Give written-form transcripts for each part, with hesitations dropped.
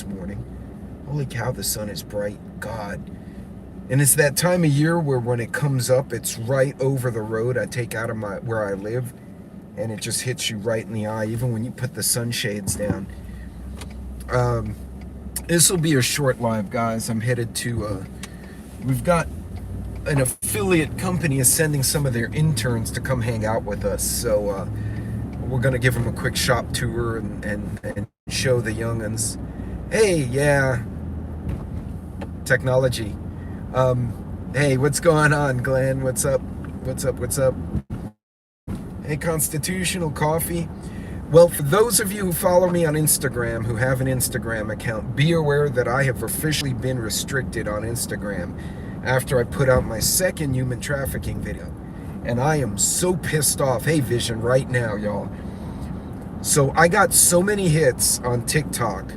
morning. Holy cow, the sun is bright. God. And it's that time of year where when it comes up, it's right over the road I take out of my where I live, and it just hits you right in the eye, even when you put the sunshades down. Um, this will be a short live, guys. I'm headed to, we've got an affiliate company is sending some of their interns to come hang out with us. So we're going to give them a quick shop tour and show the young'uns, hey, yeah, technology. Hey, what's going on, Glenn? What's up? What's up? What's up? Hey, Constitutional Coffee. Well, for those of you who follow me on Instagram, who have an Instagram account, be aware that I have officially been restricted on Instagram after I put out my second human trafficking video. And I am so pissed off. Hey, Vision, right now, y'all. So I got so many hits on TikTok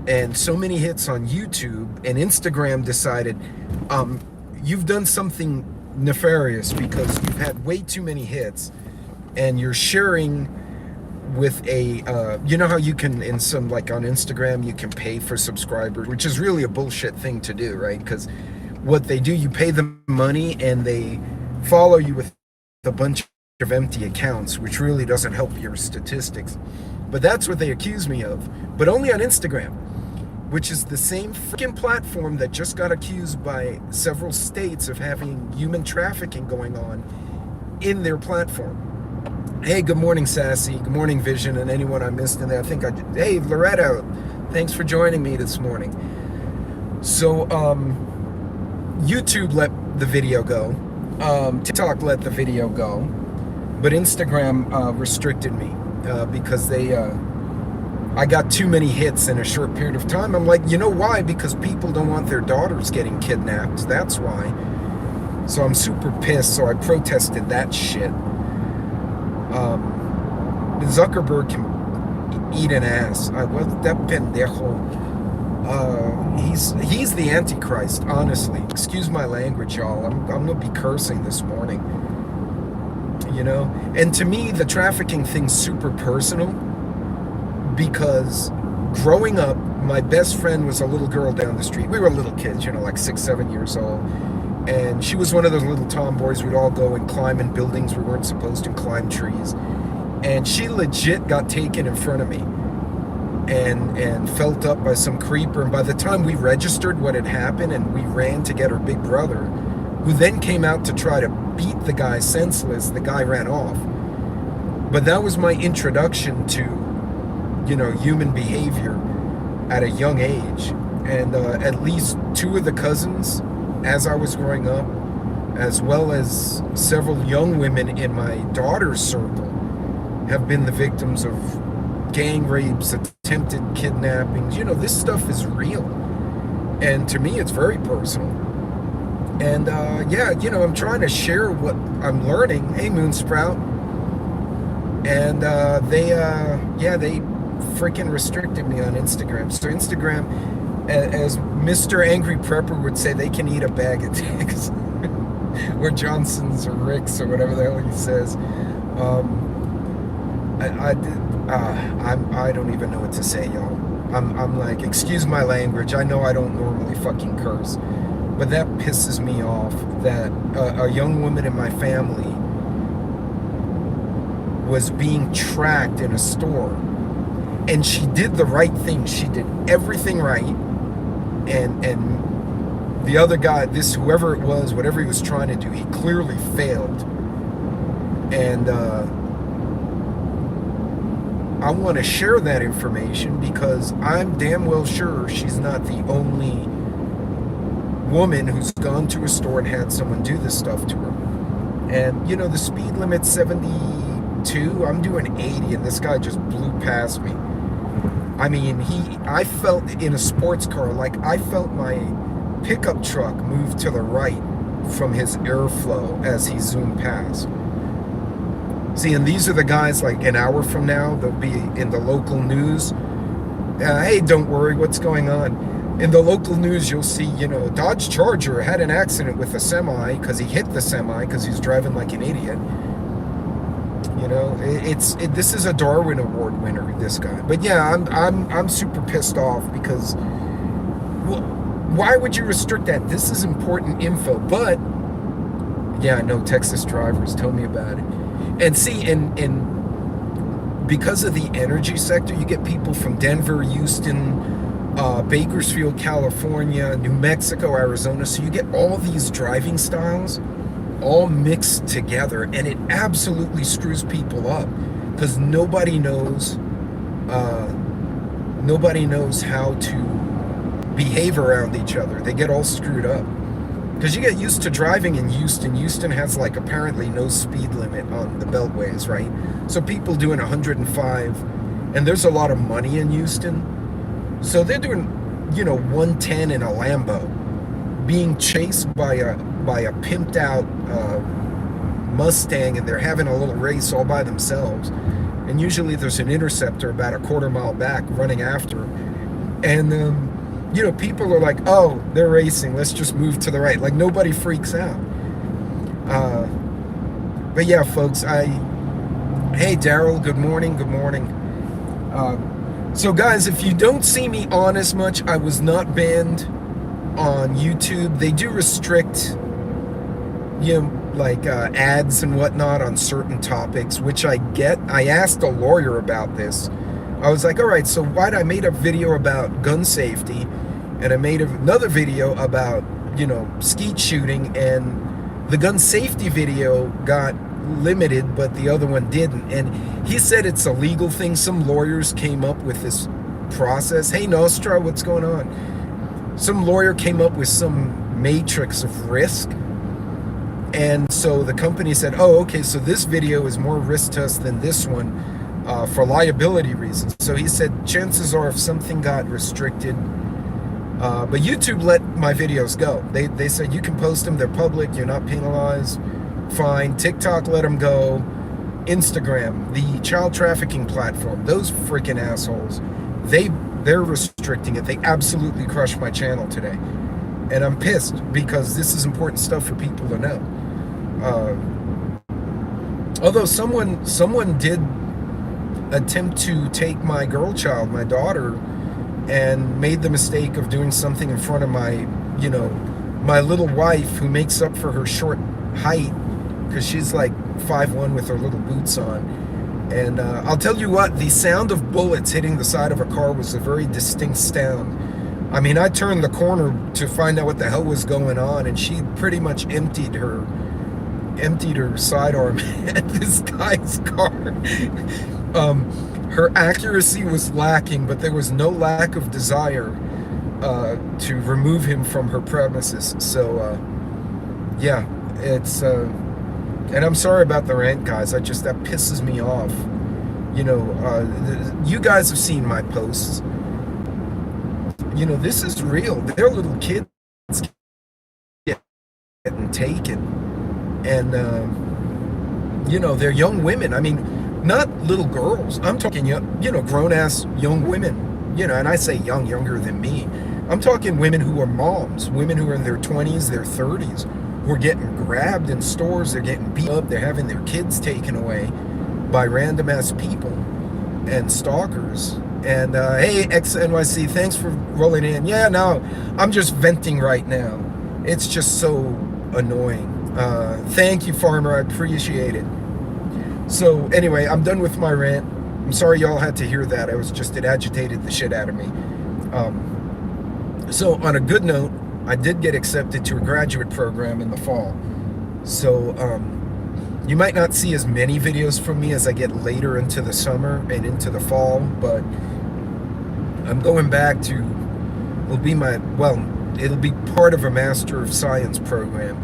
and so many hits on YouTube, and Instagram decided, you've done something nefarious because you've had way too many hits and you're sharing with a, you know how you can, in some, like on Instagram, you can pay for subscribers, which is really a bullshit thing to do, right? Because what they do, you pay them money and they follow you with a bunch of empty accounts, which really doesn't help your statistics. But that's what they accuse me of, but only on Instagram, which is the same freaking platform that just got accused by several states of having human trafficking going on in their platform. Hey, good morning, Sassy. Good morning, Vision, and anyone I missed in there. Hey, Loretta, thanks for joining me this morning. So, YouTube let the video go. TikTok let the video go. But Instagram restricted me because I got too many hits in a short period of time. I'm like, you know why? Because people don't want their daughters getting kidnapped. That's why. So I'm super pissed. So I protested that shit. Zuckerberg can eat an ass. That pendejo. He's the Antichrist, honestly. Excuse my language, y'all. I'm gonna be cursing this morning. You know? And to me, the trafficking thing's super personal because growing up, my best friend was a little girl down the street. We were little kids, you know, like 6, 7 years old. And she was one of those little tomboys. We'd all go and climb in buildings we weren't supposed to, climb trees. And she legit got taken in front of me and felt up by some creeper. And by the time we registered what had happened and we ran to get her big brother, who then came out to try to beat the guy senseless, the guy ran off. But that was my introduction to, you know, human behavior at a young age. And at least 2 of the cousins, as I was growing up, as well as several young women in my daughter's circle, have been the victims of gang rapes, attempted kidnappings. You know, this stuff is real. And to me, it's very personal. And yeah, you know, I'm trying to share what I'm learning. Hey, Moonsprout. And they freaking restricted me on Instagram. So Instagram, as Mr. Angry Prepper would say, they can eat a bag of dicks. Or Johnson's or Rick's or whatever the hell he says. I don't even know what to say, y'all. I'm like, excuse my language. I know I don't normally fucking curse, but that pisses me off that a young woman in my family was being tracked in a store, and she did the right thing. She did everything right, and the other guy, whoever it was, whatever he was trying to do, he clearly failed. And I want to share that information because I'm damn well sure she's not the only woman who's gone to a store and had someone do this stuff to her. And, you know, the speed limit's 72. I'm doing 80, and this guy just blew past me. I mean, I felt in a sports car, like I felt my pickup truck move to the right from his airflow as he zoomed past. See, and these are the guys, like an hour from now, they'll be in the local news. Hey, don't worry, what's going on? In the local news, you'll see, you know, Dodge Charger had an accident with a semi because he hit the semi because he's driving like an idiot. You know, this is a Darwin Award winner, this guy. But yeah, I'm super pissed off because, well, why would you restrict that? This is important info. But yeah, I know Texas drivers. Tell me about it. And see, and because of the energy sector, you get people from Denver, Houston, Bakersfield, California, New Mexico, Arizona. So you get all these driving styles all mixed together, and it absolutely screws people up because nobody knows how to behave around each other. They get all screwed up because you get used to driving in Houston. Houston has like apparently no speed limit on the beltways, right? So people doing 105, and there's a lot of money in Houston, so they're doing 110 in a Lambo, being chased by a pimped out Mustang, and they're having a little race all by themselves. And usually there's an interceptor about a quarter mile back running after. And people are like, oh, they're racing, let's just move to the right. Like nobody freaks out. But yeah, folks, hey Daryl, good morning. So guys, if you don't see me on as much, I was not banned on YouTube. They do restrict ads and whatnot on certain topics, which I get. I asked a lawyer about this. I was like, all right, so why'd I made a video about gun safety, and I made another video about skeet shooting, and the gun safety video got limited but the other one didn't. And he said it's a legal thing. Some lawyers came up with this process. Hey Nostra, what's going on? Some lawyer came up with some matrix of risk. And so the company said, oh, okay, so this video is more risk to us than this one for liability reasons. So he said, chances are if something got restricted, but YouTube let my videos go. They said you can post them, they're public, you're not penalized, fine. TikTok let them go. Instagram, the child trafficking platform, those freaking assholes, they're restricting it. They absolutely crushed my channel today. And I'm pissed because this is important stuff for people to know. Although someone did attempt to take my girl child, my daughter, and made the mistake of doing something in front of my little wife, who makes up for her short height because she's like 5'1" with her little boots on. And I'll tell you what, the sound of bullets hitting the side of a car was a very distinct sound. I mean, I turned the corner to find out what the hell was going on, and she pretty much emptied her sidearm at this guy's car. Her accuracy was lacking, but there was no lack of desire to remove him from her premises. So, yeah, it's... and I'm sorry about the rant, guys. That pisses me off. You guys have seen my posts. This is real. They're little kids getting taken. And, they're young women. I mean, not little girls. I'm talking, grown-ass young women. And I say younger than me. I'm talking women who are moms, women who are in their 20s, their 30s, who are getting grabbed in stores. They're getting beat up. They're having their kids taken away by random-ass people and stalkers. And hey, XNYC, thanks for rolling in. Yeah, no, I'm just venting right now. It's just so annoying. Thank you, Farmer. I appreciate it. So anyway, I'm done with my rant. I'm sorry y'all had to hear that. It agitated the shit out of me. So on a good note, I did get accepted to a graduate program in the fall. So you might not see as many videos from me as I get later into the summer and into the fall, but I'm going back to, it'll be part of a Master of Science program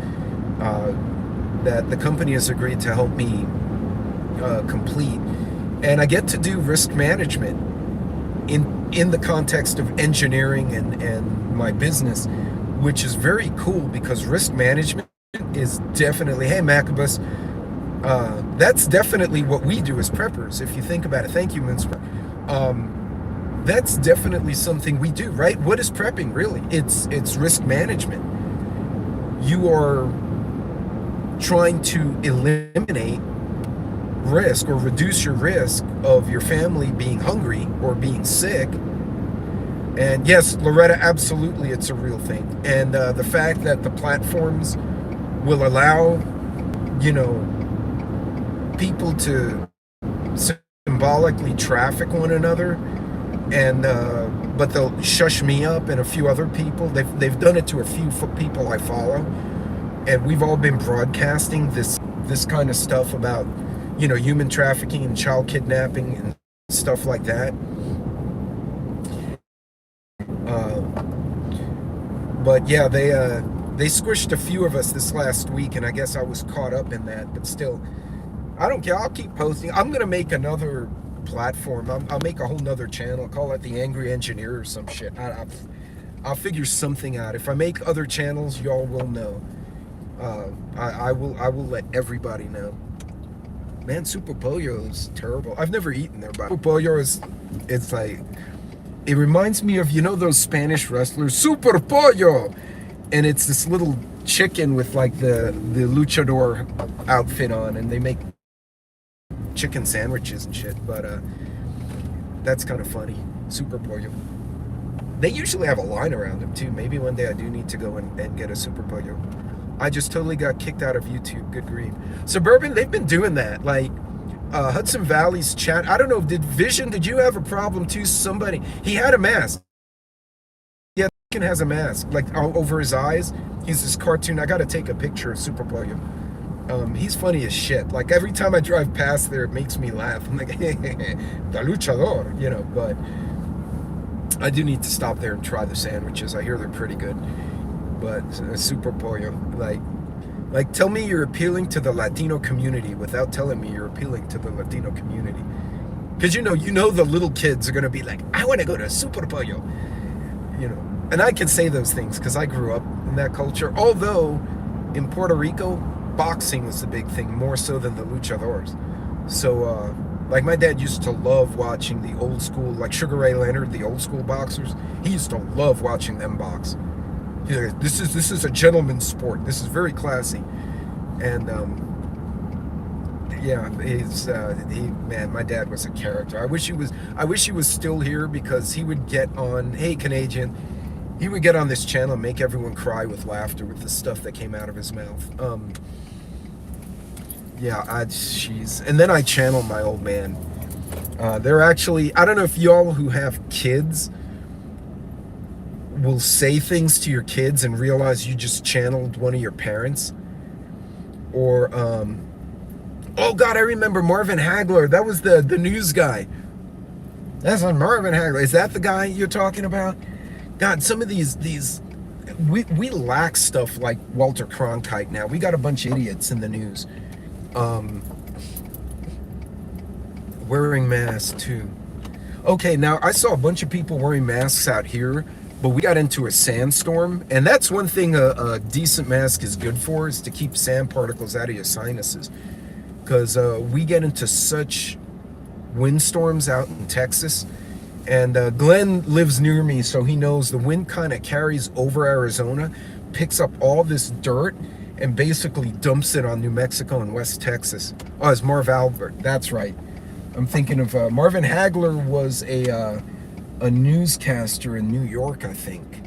that the company has agreed to help me complete. And I get to do risk management in the context of engineering and my business, which is very cool because risk management is definitely, hey Macabus, that's definitely what we do as preppers, if you think about it. Thank you, Minster. That's definitely something we do, right? What is prepping really? It's risk management. You are trying to eliminate risk or reduce your risk of your family being hungry or being sick. And yes, Loretta, absolutely, it's a real thing. And the fact that the platforms will allow, you know, people to symbolically traffic one another, and but they'll shush me up and a few other people. They've done it to a few people I follow, and we've all been broadcasting this kind of stuff about, you know, human trafficking and child kidnapping and stuff like that. But yeah, they squished a few of us this last week, and I guess I was caught up in that. But still, I don't care. I'll keep posting. I'm gonna make another platform. I'll make a whole nother channel. Call it the Angry Engineer or some shit. I'll figure something out. If I make other channels, y'all will know. I will let everybody know. Man, Super Pollo is terrible. I've never eaten there, but Super Pollo it's like, it reminds me of, you know, those Spanish wrestlers, Super Pollo, and it's this little chicken with like the luchador outfit on, and they make chicken sandwiches and shit. But that's kind of funny. Super Pollo. They usually have a line around them too. Maybe one day I do need to go and get a Super Pollo. I just totally got kicked out of YouTube. Good grief. Suburban, they've been doing that. Like Hudson Valley's chat. I don't know. Did you have a problem too? Somebody, he had a mask. Yeah, the has a mask like over his eyes. He's this cartoon. I got to take a picture of Super Pollo. He's funny as shit. Like every time I drive past there, it makes me laugh. I'm like, the luchador, you know. But I do need to stop there and try the sandwiches. I hear they're pretty good. But Super Pollo, like tell me you're appealing to the Latino community without telling me you're appealing to the Latino community. Because you know the little kids are gonna be like, I want to go to Super Pollo, you know. And I can say those things because I grew up in that culture. Although in Puerto Rico, boxing was the big thing, more so than the luchadors. So like my dad used to love watching the old school, like Sugar Ray Leonard, the old school boxers. He used to love watching them box. Yeah, this is a gentleman's sport. This is very classy, and yeah, man, my dad was a character. I wish he was still here, because he would get on. Hey, Canadian, he would get on this channel and make everyone cry with laughter with the stuff that came out of his mouth. Yeah, and then I channel my old man. They're actually, I don't know if y'all who have kids will say things to your kids and realize you just channeled one of your parents. Or oh god, I remember Marvin Hagler. That was the news guy. That's on Marvin Hagler. Is that the guy you're talking about? God, some of these we lack stuff like Walter Cronkite now. We got a bunch of idiots in the news. Wearing masks too. Okay, now I saw a bunch of people wearing masks out here, but we got into a sandstorm, and that's one thing a decent mask is good for, is to keep sand particles out of your sinuses. Because we get into such windstorms out in Texas, and Glenn lives near me, so he knows the wind kind of carries over Arizona, picks up all this dirt, and basically dumps it on New Mexico and West Texas. Oh, it's Marv Albert. That's right. I'm thinking of Marvin Hagler was a newscaster in New York, I think.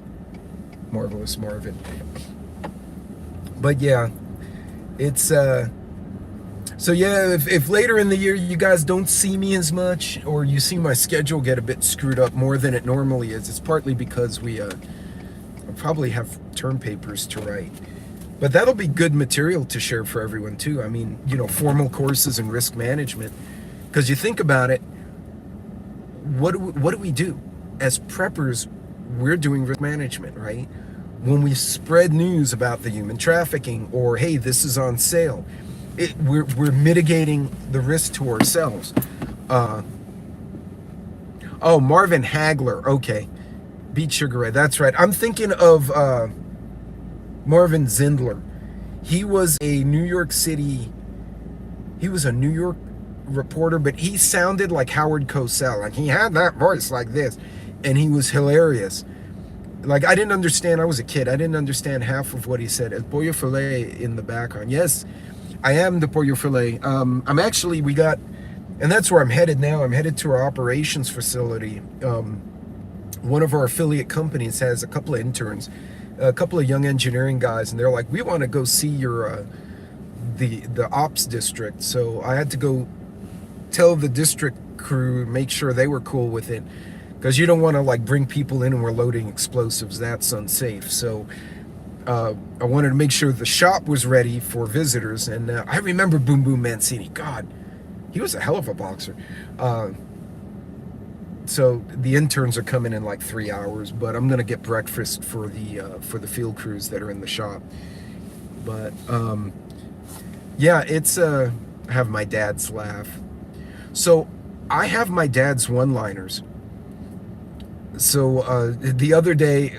Marvelous Marvin. But yeah, it's so yeah, if later in the year you guys don't see me as much, or you see my schedule get a bit screwed up more than it normally is, it's partly because we probably have term papers to write. But that'll be good material to share for everyone too. I mean, you know, formal courses in risk management. Because you think about it, what do we do? As preppers, we're doing risk management, right? When we spread news about the human trafficking, or hey, this is on sale, we're mitigating the risk to ourselves. Oh, Marvin Hagler, okay. Beat Sugar Ray, that's right. I'm thinking of Marvin Zindler. He was a New York reporter, but he sounded like Howard Cosell. Like, he had that voice like this, and he was hilarious. Like, I didn't understand. I was a kid. I didn't understand half of what he said. El pollo filet in the background. Yes, I am the pollo filet. I'm actually, and that's where I'm headed now. I'm headed to our operations facility. One of our affiliate companies has a couple of interns, a couple of young engineering guys, and they're like, we want to go see your the ops district. So I had to go tell the district crew, make sure they were cool with it, because you don't want to like bring people in and we're loading explosives. That's unsafe. So I wanted to make sure the shop was ready for visitors. And I remember Boom Boom Mancini. God, he was a hell of a boxer. So the interns are coming in like 3 hours, but I'm gonna get breakfast for the field crews that are in the shop. But yeah, it's I have my dad's laugh. So I have my dad's one-liners. So the other day,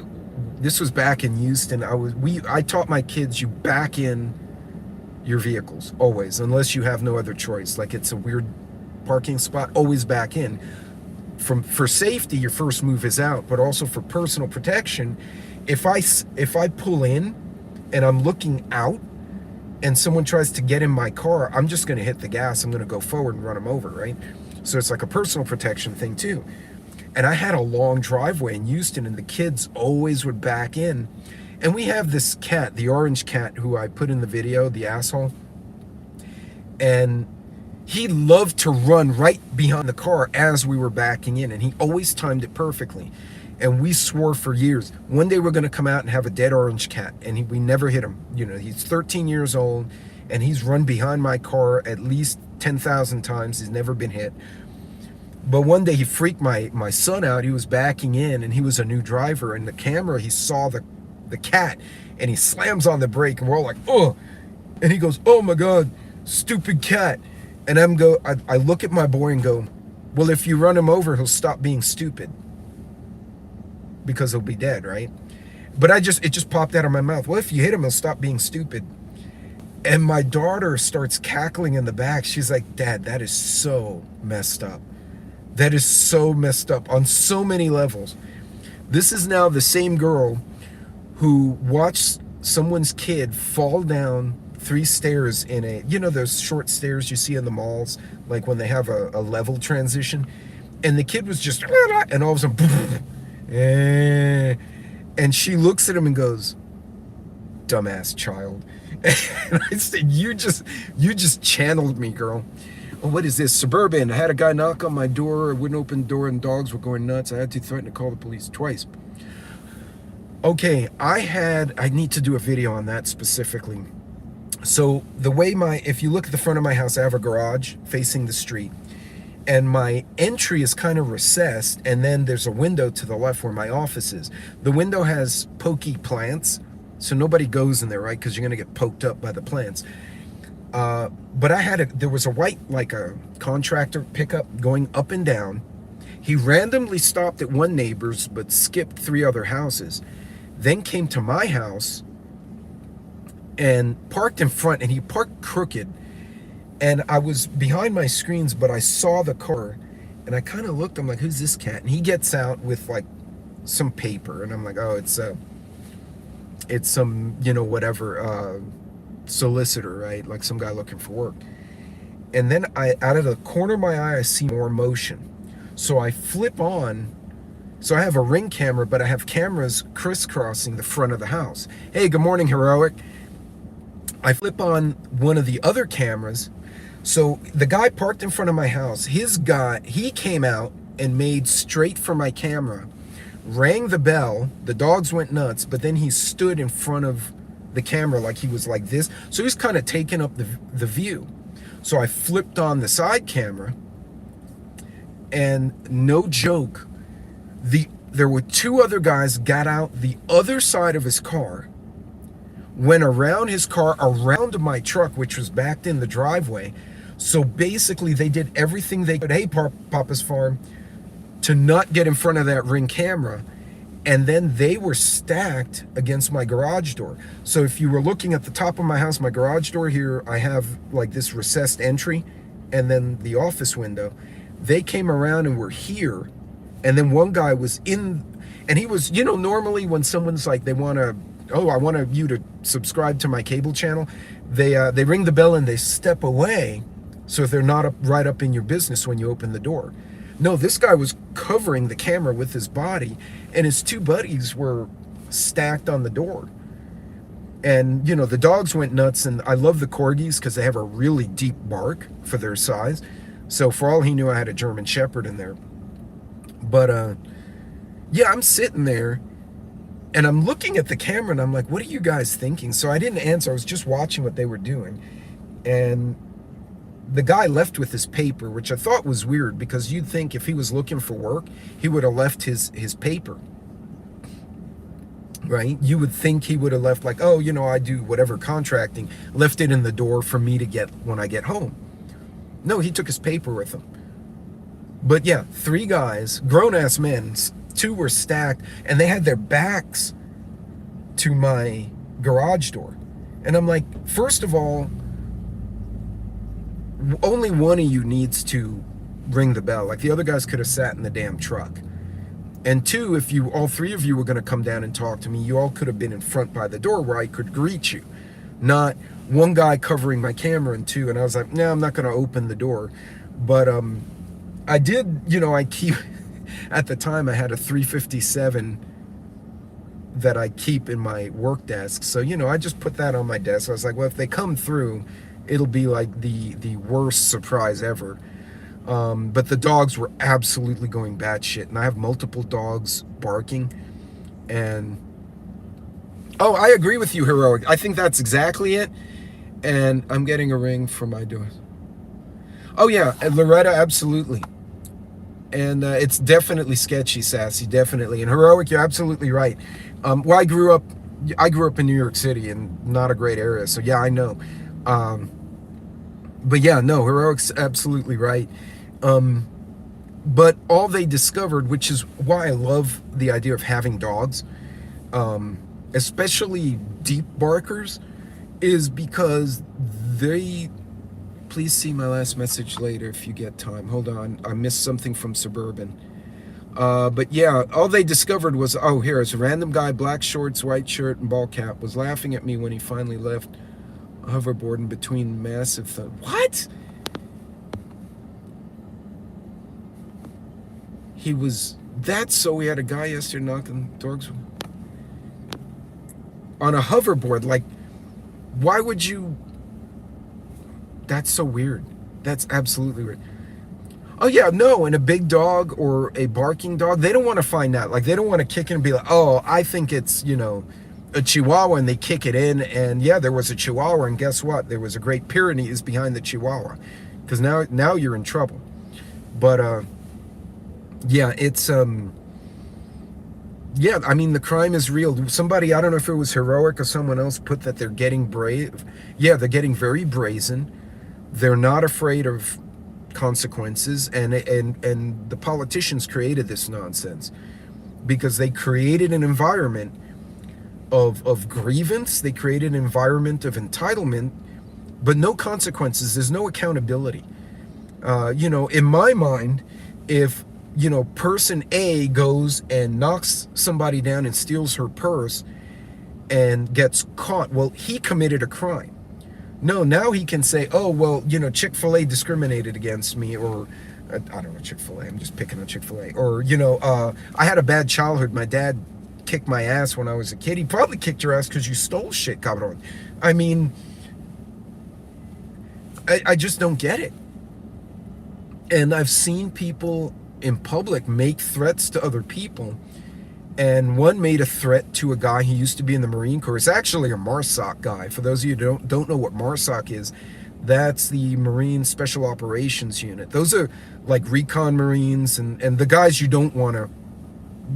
this was back in Houston. I taught my kids, you back in your vehicles always, unless you have no other choice. Like it's a weird parking spot, always back in. For safety, your first move is out, but also for personal protection. If I pull in and I'm looking out and someone tries to get in my car, I'm just going to hit the gas. I'm going to go forward and run them over, right? So it's like a personal protection thing too. And I had a long driveway in Houston, and the kids always would back in. And we have this cat, the orange cat, who I put in the video, the asshole. And he loved to run right behind the car as we were backing in, and he always timed it perfectly. And we swore for years, one day we're going to come out and have a dead orange cat, and we never hit him. You know, he's 13 years old, and he's run behind my car at least 10,000 times. He's never been hit. But one day he freaked my son out. He was backing in, and he was a new driver, and the camera, he saw the cat, and he slams on the brake, and we're all like, oh, and he goes, oh my God, stupid cat. And I look at my boy and go, well, if you run him over, he'll stop being stupid, because he'll be dead, right? But it just popped out of my mouth. Well, if you hit him, he'll stop being stupid. And my daughter starts cackling in the back. She's like, Dad, that is so messed up. That is so messed up on so many levels. This is now the same girl who watched someone's kid fall down 3 stairs in those short stairs you see in the malls, like when they have a level transition, and the kid was just, and all of a sudden, and she looks at him and goes, dumbass child. And I said, you just channeled me, girl. Oh, what is this? Suburban. I had a guy knock on my door. I wouldn't open the door, and dogs were going nuts. I had to threaten to call the police twice. Okay, I need to do a video on that specifically. So the way if you look at the front of my house, I have a garage facing the street, and my entry is kind of recessed, and then there's a window to the left where my office is. The window has pokey plants, so nobody goes in there, right? Because you're gonna get poked up by the plants. But there was a white, like a contractor pickup going up and down. He randomly stopped at one neighbor's, but skipped 3 other houses. Then came to my house and parked in front, and he parked crooked. And I was behind my screens, but I saw the car, and I kind of looked, I'm like, who's this cat? And he gets out with like some paper, and I'm like, oh, it's some, whatever, solicitor, right? Like some guy looking for work. And then out of the corner of my eye, I see more motion. So I flip on. So I have a Ring camera, but I have cameras crisscrossing the front of the house. Hey, good morning, Heroic. I flip on one of the other cameras. So the guy parked in front of my house. He came out and made straight for my camera, rang the bell. The dogs went nuts, but then he stood in front of the camera like he was like this. So he's kind of taking up the view. So I flipped on the side camera, and no joke, there were 2 other guys got out the other side of his car, went around his car, around my truck, which was backed in the driveway. So basically they did everything they could, hey, Papa's Farm, to not get in front of that Ring camera. And then they were stacked against my garage door. So if you were looking at the top of my house, my garage door here, I have like this recessed entry, and then the office window. They came around and were here. And then one guy was in, and he was, normally when someone's like, I want you to subscribe to my cable channel, They ring the bell and they step away, so they're not right up in your business when you open the door. No, this guy was covering the camera with his body, and his two buddies were stacked on the door. And, you know, the dogs went nuts, and I love the corgis because they have a really deep bark for their size. So for all he knew, I had a German Shepherd in there. But, yeah, I'm sitting there, and I'm looking at the camera, and I'm like, what are you guys thinking? So I didn't answer. I was just watching what they were doing. And the guy left with his paper, which I thought was weird, because you'd think if he was looking for work, he would have left his paper. Right? You would think he would have left like, oh, you know, I do whatever contracting, left it in the door for me to get when I get home. No, he took his paper with him. But yeah, 3 guys, grown-ass men, 2 were stacked, and they had their backs to my garage door. And I'm like, first of all, only one of you needs to ring the bell. Like, the other guys could have sat in the damn truck. And 2, if you, all 3 of you were going to come down and talk to me, you all could have been in front by the door where I could greet you. Not one guy covering my camera and 2. And I was like, no, I'm not going to open the door. But I did, you know, I keep, at the time I had a 357 that I keep in my work desk. So, you know, I just put that on my desk. I was like, well, if they come through, it'll be like the worst surprise ever. But the dogs were absolutely going batshit, and I have multiple dogs barking. And oh, I agree with you, Heroic. I think that's exactly it. And I'm getting a ring for my door. Oh yeah, and Loretta, absolutely. And it's definitely sketchy, Sassy, definitely. And Heroic, you're absolutely right. Well, I grew up in New York City, and not a great area, so yeah, I know. But yeah, no, Heroic's absolutely right. But all they discovered, which is why I love the idea of having dogs, especially deep barkers, is because they... Please see my last message later if you get time. Hold on, I missed something from Suburban. But yeah, all they discovered was, oh, here, it's a random guy, black shorts, white shirt, and ball cap, was laughing at me when he finally left a hoverboard in between massive what? He was... That's so we had a guy yesterday knocking dogs on a hoverboard. Like, why would you... That's so weird. That's absolutely weird. Oh yeah, no, and a big dog or a barking dog, they don't want to find out. Like, they don't want to kick it and be like, oh, I think it's, you know, a Chihuahua, and they kick it in, and yeah, there was a Chihuahua, and guess what? There was a Great Pyrenees behind the Chihuahua, because now you're in trouble. But yeah, it's yeah, I mean, the crime is real. Somebody, I don't know if it was Heroic or someone else, put that they're getting brave. Yeah, they're getting very brazen. They're not afraid of consequences, and the politicians created this nonsense because they created an environment of grievance. They created an environment of entitlement, but no consequences. There's no accountability. You know, in my mind, if, you know, person A goes and knocks somebody down and steals her purse and gets caught, well, he committed a crime. No, now he can say, oh, well, you know, Chick-fil-A discriminated against me, or I don't know, Chick-fil-A, I'm just picking on Chick-fil-A, or, you know, I had a bad childhood. My dad kicked my ass when I was a kid. He probably kicked your ass because you stole shit, cabron. I mean, I just don't get it. And I've seen people in public make threats to other people, and one made a threat to a guy who used to be in the Marine Corps. It's actually a MARSOC guy. For those of you who don't know what MARSOC is, that's the Marine Special Operations Unit. Those are like recon Marines and the guys you don't want to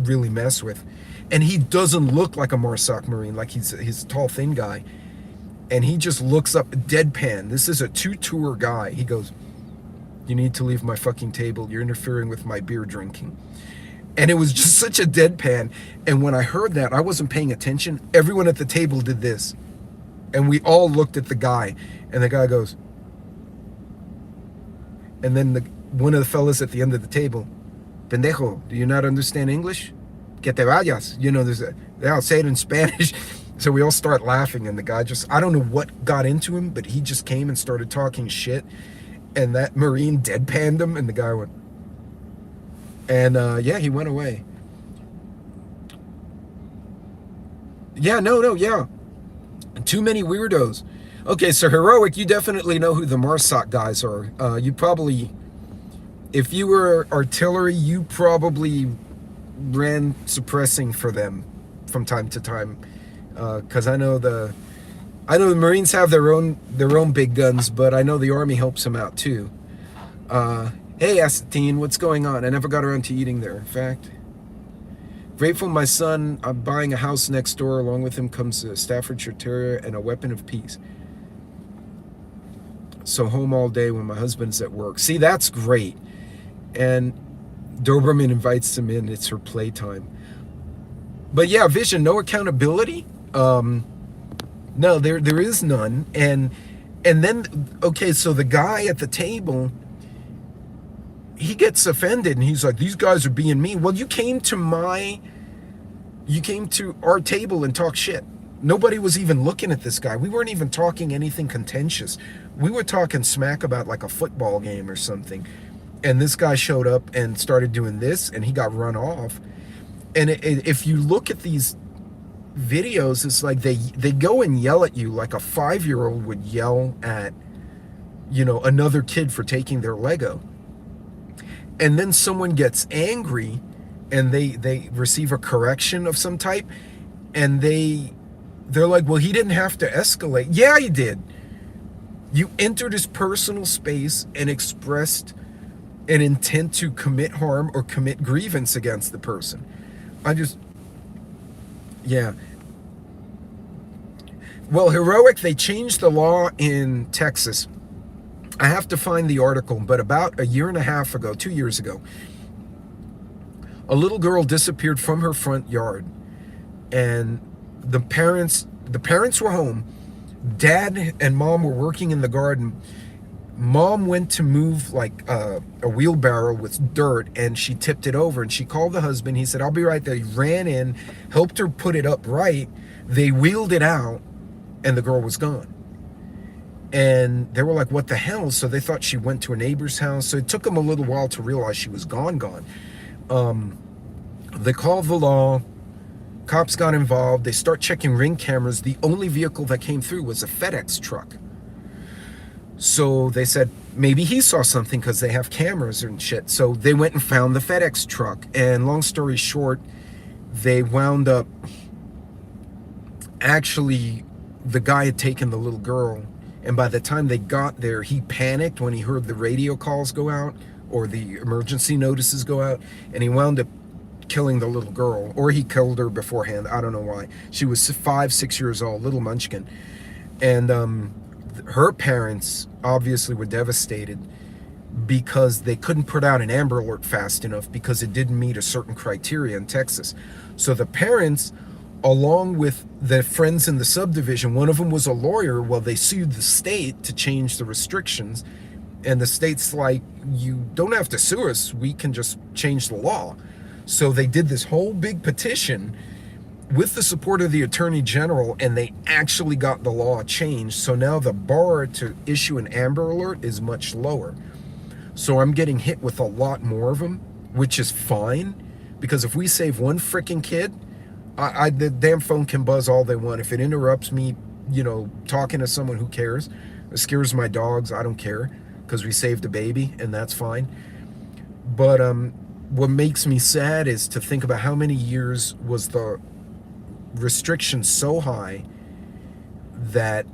really mess with. And he doesn't look like a MARSOC Marine, like he's a tall, thin guy. And he just looks up, deadpan. This is a 2-tour guy. He goes, you need to leave my fucking table. You're interfering with my beer drinking. And it was just such a deadpan. And when I heard that, I wasn't paying attention. Everyone at the table did this. And we all looked at the guy. And the guy goes. And then one of the fellas at the end of the table, pendejo, do you not understand English? Que te vayas. You know, I'll say it in Spanish. So we all start laughing, and the guy just, I don't know what got into him, but he just came and started talking shit. And that Marine deadpanned him, and the guy went, and yeah, he went away. Yeah, no, yeah. Too many weirdos. Okay, so Heroic, you definitely know who the MARSOC guys are. You probably, if you were artillery, you probably ran suppressing for them from time to time. Because I know the Marines have their own big guns, but I know the Army helps them out too. Hey, Asatine, what's going on? I never got around to eating there. In fact, grateful my son. I'm buying a house next door. Along with him comes a Staffordshire Terrier and a weapon of peace. So home all day when my husband's at work. See, that's great. And Doberman invites him in. It's her playtime. But yeah, Vision, no accountability. No, there is none. And then, okay, so the guy at the table, he gets offended, and he's like, these guys are being mean. Well, you came to our table and talked shit. Nobody was even looking at this guy. We weren't even talking anything contentious. We were talking smack about like a football game or something. And this guy showed up and started doing this, and he got run off. And if you look at these videos, it's like they go and yell at you like a 5-year-old would yell at, another kid for taking their Lego. And then someone gets angry and they receive a correction of some type, and they're like, well, he didn't have to escalate. Yeah, he did. You entered his personal space and expressed an intent to commit harm or commit grievance against the person. Yeah. Well, Heroic, they changed the law in Texas. I have to find the article, but about a year and a half ago, 2 years ago, a little girl disappeared from her front yard, and the parents were home. Dad and mom were working in the garden. Mom went to move like a wheelbarrow with dirt, and she tipped it over, and she called the husband. He said, I'll be right there. He ran in, helped her put it up right. They wheeled it out, and the girl was gone. And they were like, what the hell? So they thought she went to a neighbor's house. So it took them a little while to realize she was gone. They called the law. Cops got involved. They start checking ring cameras. The only vehicle that came through was a FedEx truck. So they said maybe he saw something because they have cameras and shit. So they went and found the FedEx truck. And long story short, they wound up, actually, the guy had taken the little girl. And by the time they got there, he panicked when he heard the radio calls go out or the emergency notices go out. And he wound up killing the little girl, or he killed her beforehand. I don't know why. She was 5, 6 years old, little munchkin. And her parents obviously were devastated because they couldn't put out an Amber Alert fast enough because it didn't meet a certain criteria in Texas. So the parents, along with the friends in the subdivision, one of them was a lawyer. Well, they sued the state to change the restrictions. And the state's like, you don't have to sue us. We can just change the law. So they did this whole big petition with the support of the Attorney General, and they actually got the law changed. So now the bar to issue an Amber Alert is much lower. So I'm getting hit with a lot more of them, which is fine, because if we save one freaking kid, the damn phone can buzz all they want. If it interrupts me, talking to someone, who cares? It scares my dogs, I don't care, because we saved a baby, and that's fine. But what makes me sad is to think about how many years was the restriction so high that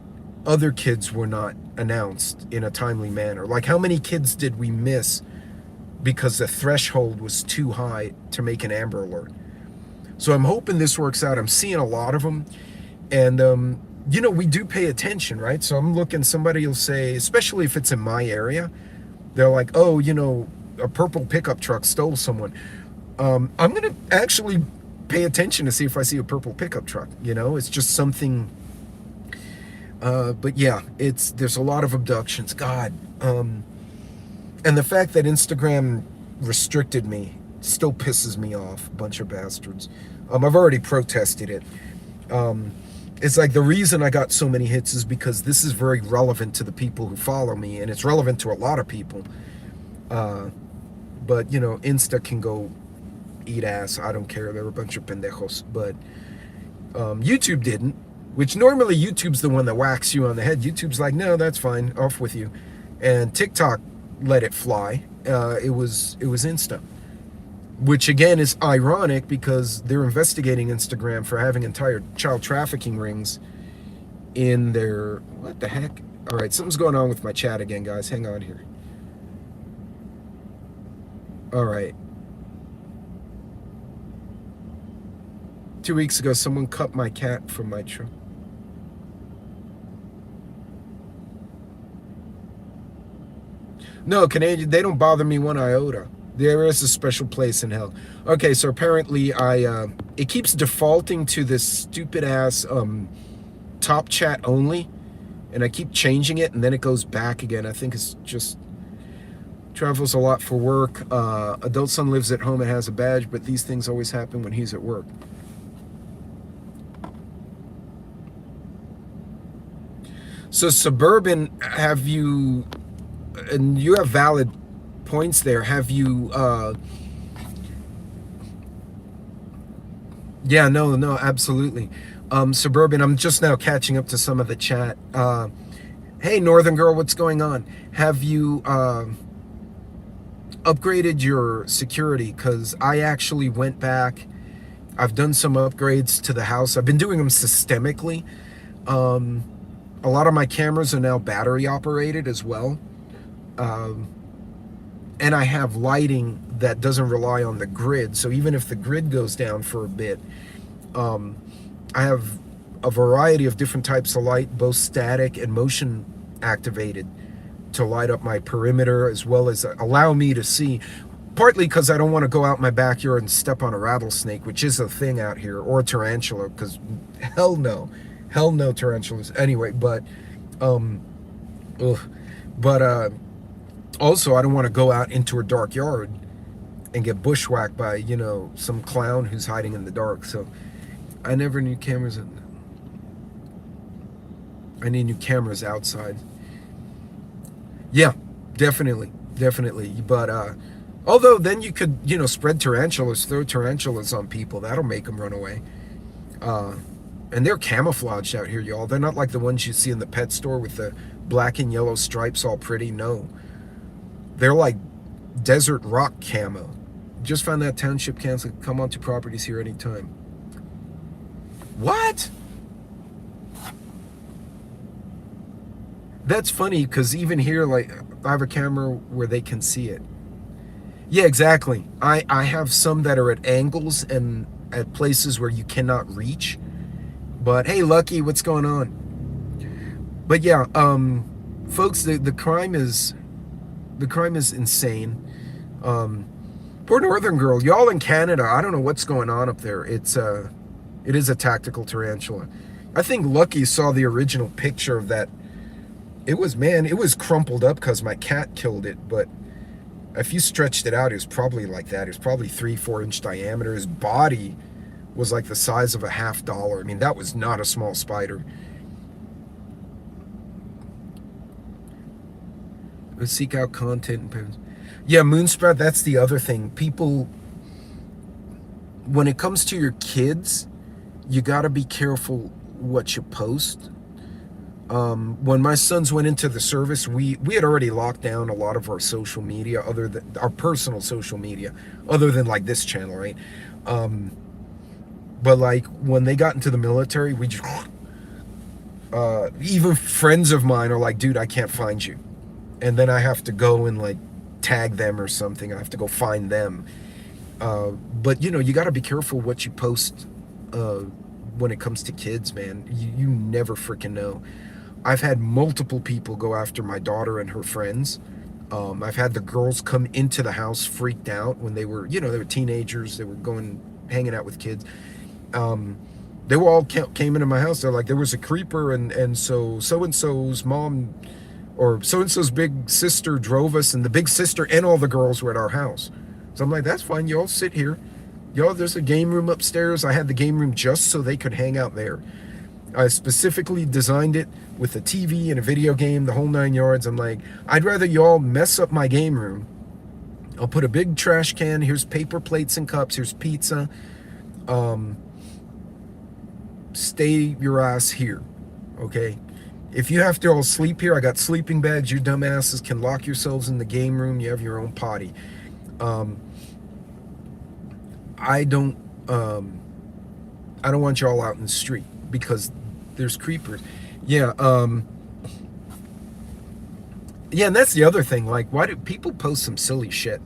other kids were not announced in a timely manner. Like, how many kids did we miss because the threshold was too high to make an Amber Alert? So I'm hoping this works out. I'm seeing a lot of them, and we do pay attention, right? So I'm looking, somebody will say, especially if it's in my area, they're like, oh, a purple pickup truck stole someone. I'm gonna actually pay attention to see if I see a purple pickup truck. It's just something. But yeah, there's a lot of abductions. God, and the fact that Instagram restricted me still pisses me off. Bunch of bastards. I've already protested it. It's like the reason I got so many hits is because this is very relevant to the people who follow me, and it's relevant to a lot of people. Uh, but Insta can go eat ass. I don't care. They're a bunch of pendejos. But YouTube didn't, which normally YouTube's the one that whacks you on the head. YouTube's like, no, that's fine, off with you. And TikTok let it fly. It was Insta, which again is ironic because they're investigating Instagram for having entire child trafficking rings in their, what the heck? All right, something's going on with my chat again, guys. Hang on here. All right. 2 weeks ago, someone cut my cat from my trunk. No, Canadian, they don't bother me one iota. There is a special place in hell. Okay, so apparently it keeps defaulting to this stupid ass top chat only, and I keep changing it, and then it goes back again. I think it's just travels a lot for work. Adult son lives at home and has a badge, but these things always happen when he's at work. So Suburban, have you, and you have valid points there, have you, yeah, no, absolutely. Suburban, I'm just now catching up to some of the chat. Hey, Northern Girl, what's going on? Have you upgraded your security? Because I actually went back. I've done some upgrades to the house. I've been doing them systemically. A lot of my cameras are now battery operated as well. And I have lighting that doesn't rely on the grid. So even if the grid goes down for a bit, I have a variety of different types of light, both static and motion activated, to light up my perimeter as well as allow me to see. Partly because I don't want to go out my backyard and step on a rattlesnake, which is a thing out here, or a tarantula, because hell no tarantulas. Anyway, but also I don't want to go out into a dark yard and get bushwhacked by some clown who's hiding in the dark. So I never need cameras I need new cameras outside. Yeah, definitely. But although then you could spread tarantulas, throw tarantulas on people. That'll make them run away. And they're camouflaged out here, y'all. They're not like the ones you see in the pet store with the black and yellow stripes all pretty. No. They're like desert rock camo. Just found that township council come onto properties here anytime. What? That's funny, because even here, like, I have a camera where they can see it. Yeah, exactly. I have some that are at angles and at places where you cannot reach. But hey, Lucky, what's going on? But yeah, folks, the crime is insane. Poor Northern Girl, y'all in Canada, I don't know what's going on up there. It is a tactical tarantula. I think Lucky saw the original picture of that. It was crumpled up because my cat killed it, but if you stretched it out, it was probably like that. It was probably 3-4 inch diameter. His body was like the size of a $50. I mean, that was not a small spider. Let's seek out content. Yeah, Moonsprout, that's the other thing. People, when it comes to your kids, you got to be careful what you post. When my sons went into the service, we had already locked down a lot of our social media, other than our personal social media, other than like this channel, right? But like when they got into the military, we just even friends of mine are like, dude, I can't find you, and then I have to go and like tag them or something. I have to go find them. But you got to be careful what you post when it comes to kids, man. You never freaking know. I've had multiple people go after my daughter and her friends. I've had the girls come into the house freaked out when they were, they were teenagers. They were hanging out with kids. They were all came into my house. They're like, there was a creeper, and so-and-so's mom or so-and-so's big sister drove us, and the big sister and all the girls were at our house. So I'm like, that's fine. You all sit here. There's a game room upstairs. I had the game room just so they could hang out there. I specifically designed it with a TV and a video game, the whole 9 yards. I'm like, I'd rather you all mess up my game room. I'll put a big trash can. Here's paper plates and cups. Here's pizza. Stay your ass here, okay? If you have to all sleep here, I got sleeping bags. You dumbasses can lock yourselves in the game room. You have your own potty. I don't want y'all out in the street because there's creepers. Yeah, yeah, and that's the other thing. Like, why do people post some silly shit?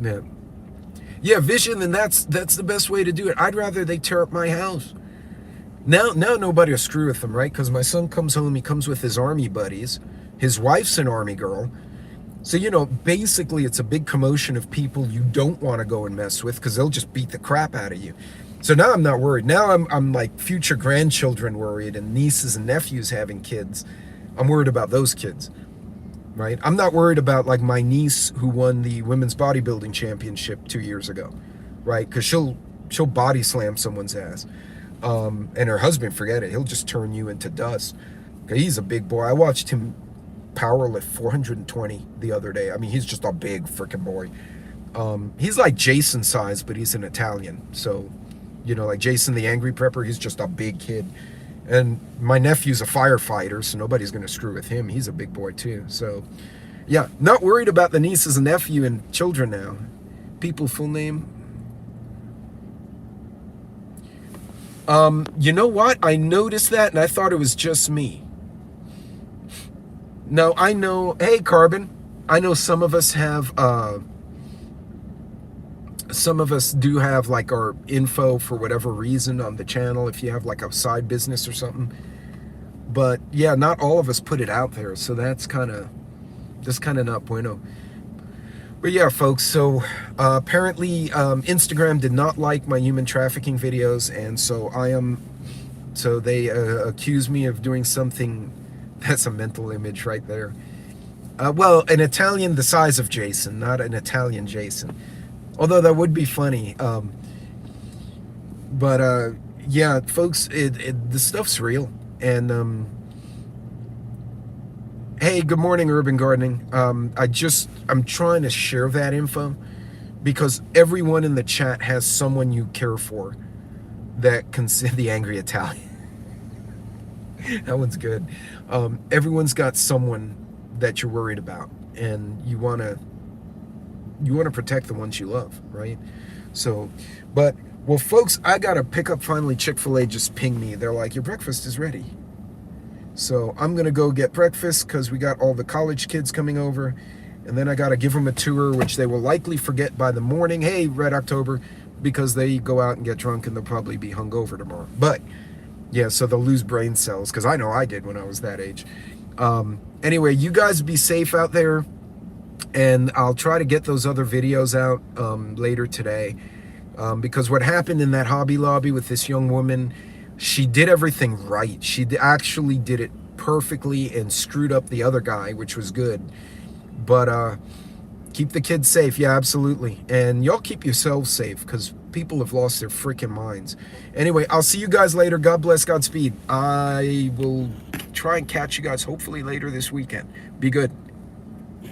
Yeah, yeah, vision, and that's the best way to do it. I'd rather they tear up my house. Now nobody will screw with them, right? Because my son comes home, he comes with his army buddies. His wife's an army girl. So, basically it's a big commotion of people you don't want to go and mess with because they'll just beat the crap out of you. So now I'm not worried. Now I'm like future grandchildren worried and nieces and nephews having kids. I'm worried about those kids, right? I'm not worried about like my niece who won the women's bodybuilding championship 2 years ago, right? Because she'll body slam someone's ass. And her husband, forget it, he'll just turn you into dust. He's a big boy. I watched him powerlift 420 the other day. I mean, he's just a big freaking boy. He's like Jason size, but he's an Italian. So, like Jason the Angry Prepper, he's just a big kid. And my nephew's a firefighter, so nobody's going to screw with him. He's a big boy too. So, yeah, not worried about the nieces and nephew and children now. People full name. You know what? I noticed that and I thought it was just me. No, I know. Hey, Carbon. I know some of us have, some of us do have like our info for whatever reason on the channel if you have like a side business or something. But yeah, not all of us put it out there. So that's kind of not bueno. But yeah, folks, so apparently Instagram did not like my human trafficking videos, and so they accused me of doing something. That's a mental image right there. Well, an Italian the size of Jason, not an Italian Jason. Although that would be funny. But yeah, folks, the stuff's real. And hey, good morning, Urban Gardening. I'm trying to share that info because everyone in the chat has someone you care for that can see the angry Italian. That one's good. Everyone's got someone that you're worried about, and you want to protect the ones you love, right? So, but well, folks, I gotta pick up finally. Chick-fil-A just pinged me. They're like, your breakfast is ready. So I'm gonna go get breakfast because we got all the college kids coming over, and then I gotta give them a tour, which they will likely forget by the morning. Hey, Red October, because they go out and get drunk and they'll probably be hungover tomorrow. But yeah, so they'll lose brain cells because I know I did when I was that age. Anyway, you guys be safe out there, and I'll try to get those other videos out later today because what happened in that Hobby Lobby with this young woman, she did everything right. She actually did it perfectly and screwed up the other guy, which was good. But keep the kids safe. Yeah, absolutely. And y'all keep yourselves safe because people have lost their freaking minds. Anyway, I'll see you guys later. God bless, Godspeed. I will try and catch you guys hopefully later this weekend. Be good.